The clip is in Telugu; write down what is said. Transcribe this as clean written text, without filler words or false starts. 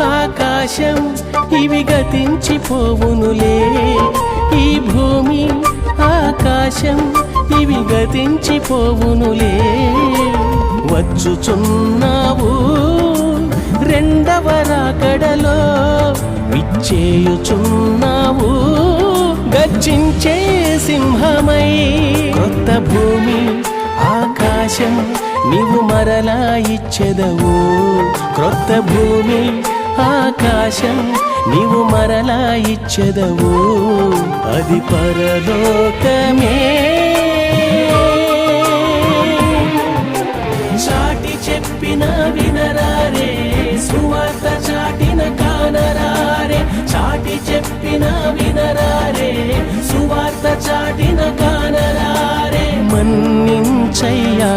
ఆకాశం ఇవి గతించిపోవునులే, ఈ భూమి ఆకాశం ఇవి గతించిపోవునులే. వచ్చుచున్నావు రెండవ రాకడలో, విచ్చేయుచున్నావు గర్జించే సింహమై. క్రొత్త భూమి ఆకాశం నీవు మరలా ఇచ్చెదవు, క్రొత్త భూమి ఆకాశం నీవు మరలా ఇచ్చెదవు, అది పరలోకమే. చాటి చెప్పిన వినరారే, సువార్త చాటిన కానరారే. చాటి చెప్పిన వినరారే, సువార్త చాటిన కానరారే. మన్నించయ్యా